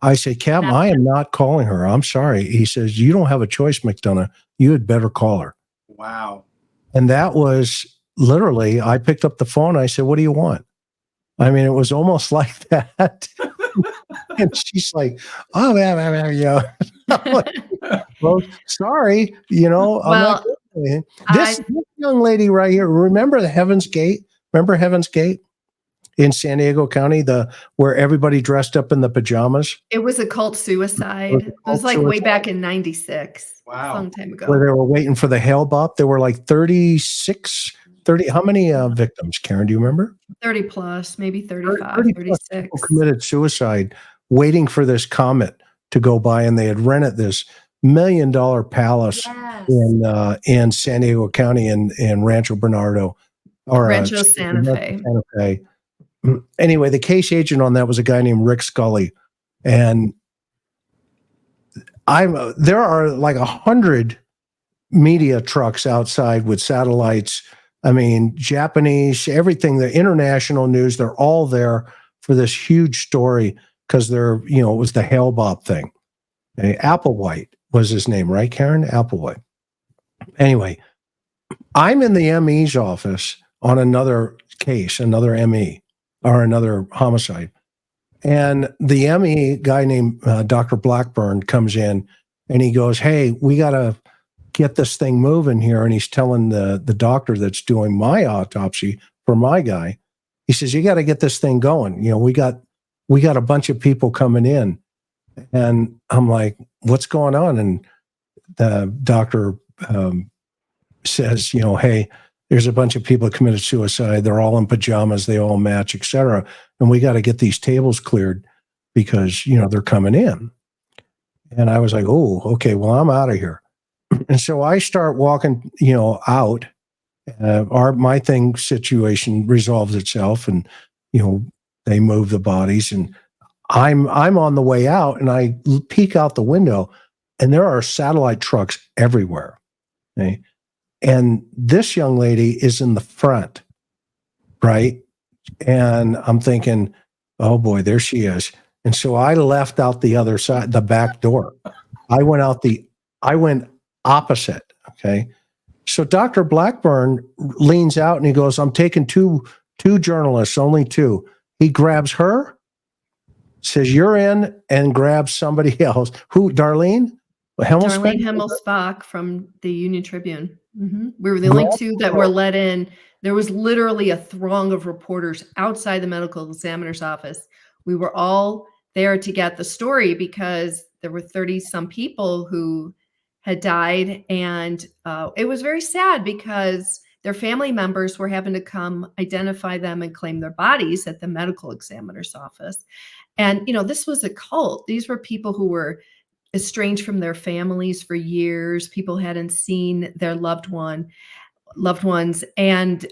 I said, "Captain, I am not calling her. I'm sorry." He says, "You don't have a choice, McDonough. You had better call her." Wow. And that was literally, I picked up the phone. I said, "What do you want?" I mean, it was almost like that. And she's like, "Oh, yeah." Well, sorry, Well, this young lady right here. Remember the Heaven's Gate? Remember Heaven's Gate in San Diego County, where everybody dressed up in the pajamas? It was a cult suicide. It was like way back in '96. Wow. A long time ago. Where they were waiting for the hail bop. There were like 30. How many victims, Karen? Do you remember? 30 plus, maybe 35, 36. People committed suicide waiting for this comet to go by, and they had rented this $1 million palace in San Diego County in Rancho Bernardo, or Rancho Santa Fe. Anyway, the case agent on that was a guy named Rick Scully, and there are like 100 media trucks outside with satellites. I mean, Japanese, everything, the international news, they're all there for this huge story because it was the Hale Bob thing. Applewhite was his name, right, Karen? Applewhite. Anyway, I'm in the ME's office on another case, another ME, or another homicide. And the ME guy named Dr. Blackburn comes in, and he goes, "Hey, we got to get this thing moving here." And he's telling the doctor that's doing my autopsy for my guy, he says, "You got to get this thing going. We got a bunch of people coming in." And I'm like, "What's going on?" And the doctor says, "Hey, there's a bunch of people that committed suicide. They're all in pajamas. They all match, etc. And we got to get these tables cleared because, they're coming in." And I was like, "Oh, okay, well, I'm out of here." And so I start walking, out. My situation resolves itself, and they move the bodies, and I'm on the way out, and I peek out the window, and there are satellite trucks everywhere. Okay? And this young lady is in the front, right? And I'm thinking, "Oh boy, there she is." And so I left out the other side, the back door. I went opposite. Okay. So Dr. Blackburn leans out and he goes, "I'm taking two journalists, only two." He grabs her, says, "You're in," and grabs somebody else. Who? Darlene Himmelsbach from the Union Tribune. Mm-hmm. We were the only two that were let in. There was literally a throng of reporters outside the medical examiner's office. We were all there to get the story because there were 30 some people who had died. And it was very sad because their family members were having to come identify them and claim their bodies at the medical examiner's office. And, this was a cult. These were people who were estranged from their families for years. People hadn't seen their loved ones. And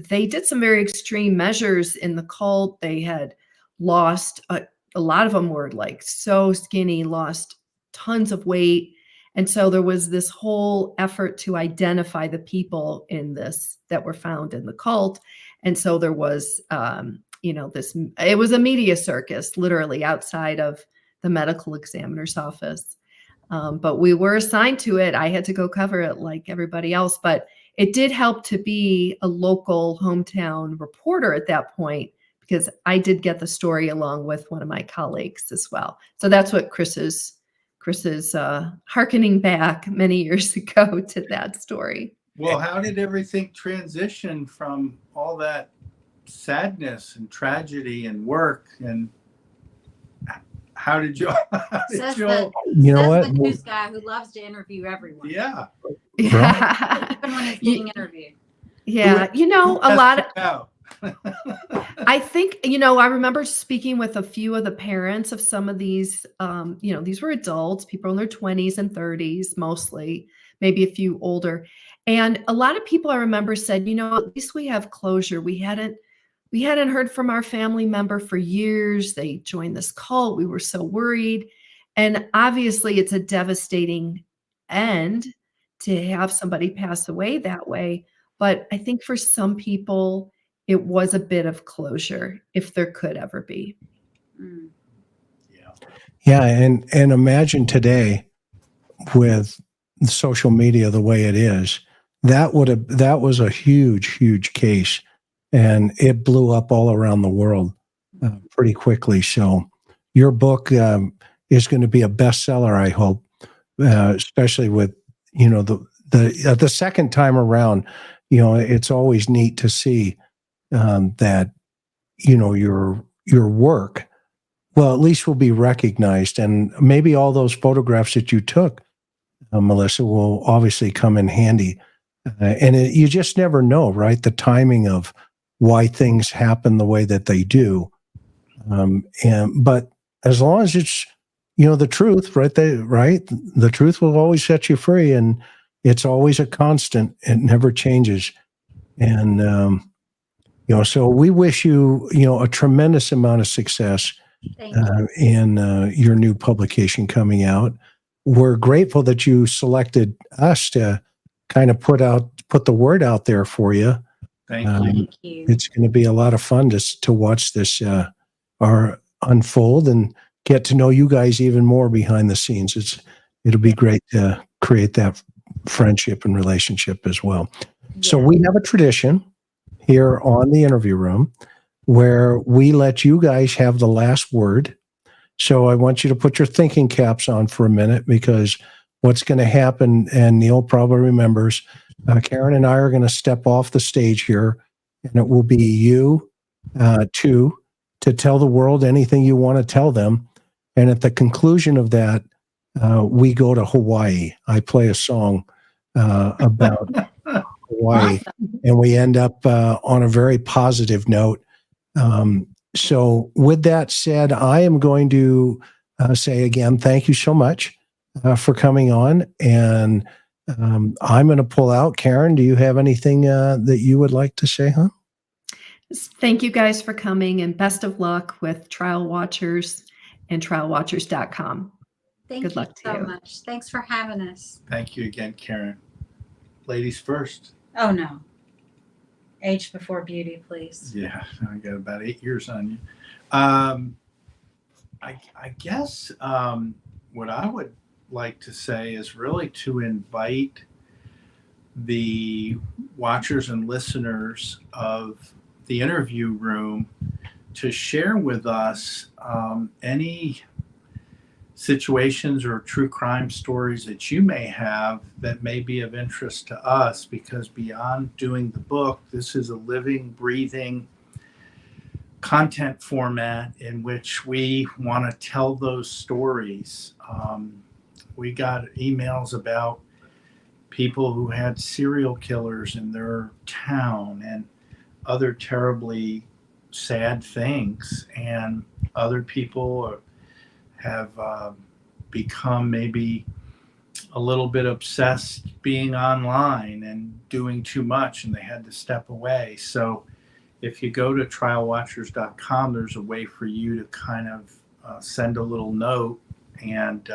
they did some very extreme measures in the cult. They had lost a lot of them were like so skinny, lost tons of weight. And so there was this whole effort to identify the people in this that were found in the cult. And so there was, it was a media circus, literally outside of the medical examiner's office. But we were assigned to it. I had to go cover it like everybody else, but it did help to be a local hometown reporter at that point, because I did get the story along with one of my colleagues as well. So that's what Chris is hearkening back many years ago to that story. Well, how did everything transition from all that sadness and tragedy and work, and how did you? The news guy who loves to interview everyone. Yeah. Yeah. Even when he's getting interviewed. Yeah. A lot of. Of, I think, I remember speaking with a few of the parents of some of these, these were adults, people in their 20s and 30s, mostly, maybe a few older. And a lot of people I remember said, at least we have closure. We hadn't heard from our family member for years. They joined this cult. We were so worried. And obviously it's a devastating end to have somebody pass away that way. But I think for some people, it was a bit of closure, if there could ever be. Mm. Yeah, and imagine today with social media the way it is, that was a huge case, and it blew up all around the world pretty quickly. So your book is going to be a bestseller, I hope, especially with the second time around. It's always neat to see that your work, well, at least will be recognized, and maybe all those photographs that you took, Melissa, will obviously come in handy. And you just never know, right? The timing of why things happen the way that they do. But as long as it's the truth, right? The truth will always set you free, and it's always a constant. It never changes, and. So we wish you, a tremendous amount of success in your new publication coming out. We're grateful that you selected us to kind of put the word out there for you. Thank you. It's going to be a lot of fun to watch this unfold and get to know you guys even more behind the scenes. It'll be great to create that friendship and relationship as well. Yeah. So we have a tradition here on the interview room where we let you guys have the last word. So I want you to put your thinking caps on for a minute, because what's going to happen, and Neil probably remembers, Karen and I are going to step off the stage here, and it will be you two to tell the world anything you want to tell them. And at the conclusion of that, we go to Hawaii. I play a song about Hawaii, and we end up on a very positive note. So with that said, I am going to say again, thank you so much for coming on, and I'm going to pull out. Karen, do you have anything that you would like to say, huh? Thank you guys for coming, and best of luck with Trial Watchers and trialwatchers.com. Good luck to you so much. Thanks for having us. Thank you again, Karen. Ladies first. Oh, no. Age before beauty, please. Yeah, I got about 8 years on you. I guess what I would like to say is really to invite the watchers and listeners of the interview room to share with us any situations or true crime stories that you may have that may be of interest to us, because beyond doing the book, this is a living, breathing content format in which we want to tell those stories. We got emails about people who had serial killers in their town and other terribly sad things, and other people have become maybe a little bit obsessed being online and doing too much, and they had to step away. So if you go to trialwatchers.com, there's a way for you to kind of send a little note, and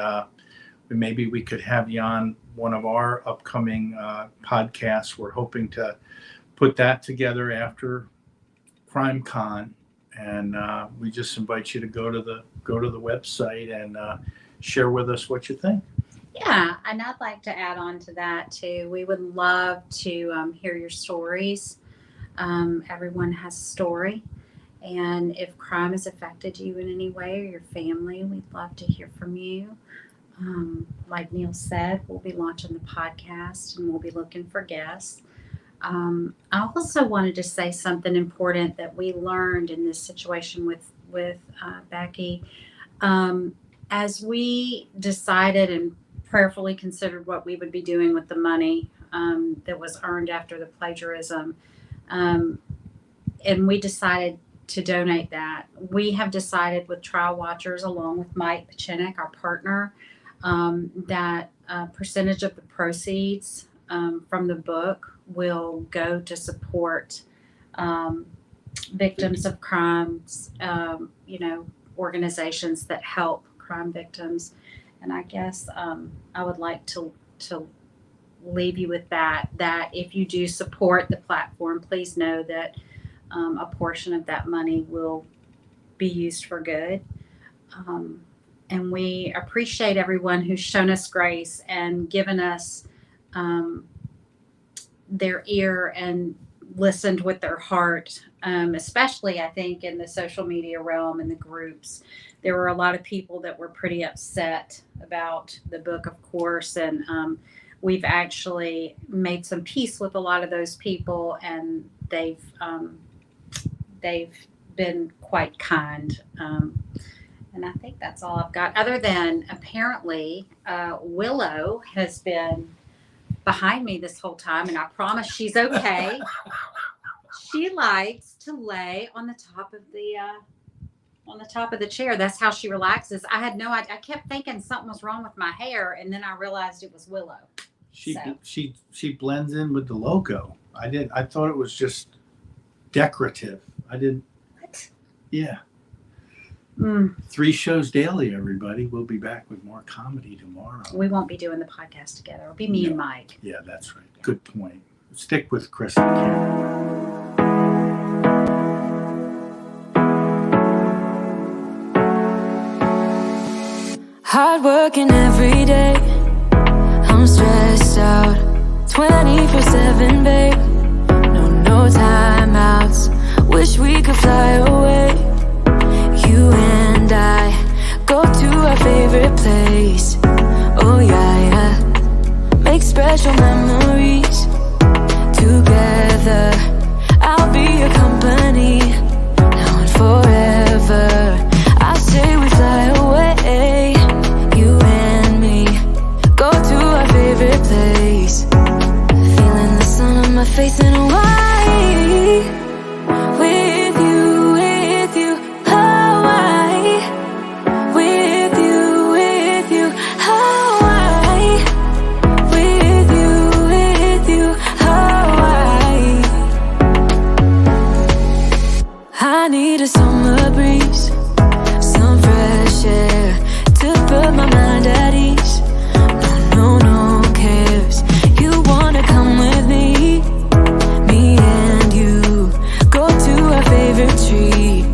maybe we could have you on one of our upcoming podcasts. We're hoping to put that together after CrimeCon, and we just invite you to go to the website and share with us what you think. Yeah, and I'd like to add on to that too. We would love to hear your stories. Everyone has a story, and if crime has affected you in any way or your family, we'd love to hear from you. Like Neil said, we'll be launching the podcast and we'll be looking for guests. I also wanted to say something important that we learned in this situation with Becky. As we decided and prayerfully considered what we would be doing with the money that was earned after the plagiarism, and we decided to donate that. We have decided with Trial Watchers, along with Mike Pachinek, our partner, that a percentage of the proceeds from the book will go to support victims of crimes, organizations that help crime victims. And I guess I would like to leave you with that if you do support the platform, please know that a portion of that money will be used for good. And we appreciate everyone who's shown us grace and given us their ear and listened with their heart, especially I think in the social media realm and the groups. There were a lot of people that were pretty upset about the book, of course, and we've actually made some peace with a lot of those people, and they've been quite kind. And I think that's all I've got, other than apparently Willow has been behind me this whole time, and I promise she's okay. She likes to lay on the top of the chair. That's how she relaxes. I had no idea. I kept thinking something was wrong with my hair, and then I realized it was Willow. She blends in with the logo. I thought it was just decorative. I didn't. What? Yeah. 3 shows daily, everybody. We'll be back with more comedy tomorrow. We won't be doing the podcast together. It'll be me and Mike. Yeah, that's right. Good point. Stick with Chris and Karen. Hard working every day, I'm stressed out 24/7, babe. No timeouts, wish we could fly away. You and I go to our favorite place. Oh yeah, make special memories together. I'll be your company now and forever. I say we fly away, you and me, go to our favorite place. Feeling the sun on my face in Hawaii. With you, Hawaii. With you, Hawaii. With you, Hawaii. I need a summer breeze, some fresh air to put my mind at ease. No cares. You wanna come with me? Me and you go to our favorite tree.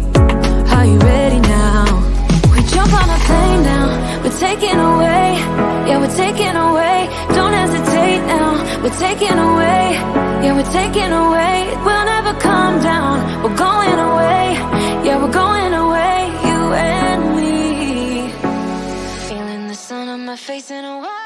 Are you ready now? We jump on a plane now. We're taking away. Yeah, we're taking away. Don't hesitate now. We're taking away. Yeah, we're taking away. We'll never come down. We're going away. Yeah, we're going away. You and me. Feeling the sun on my face in a while.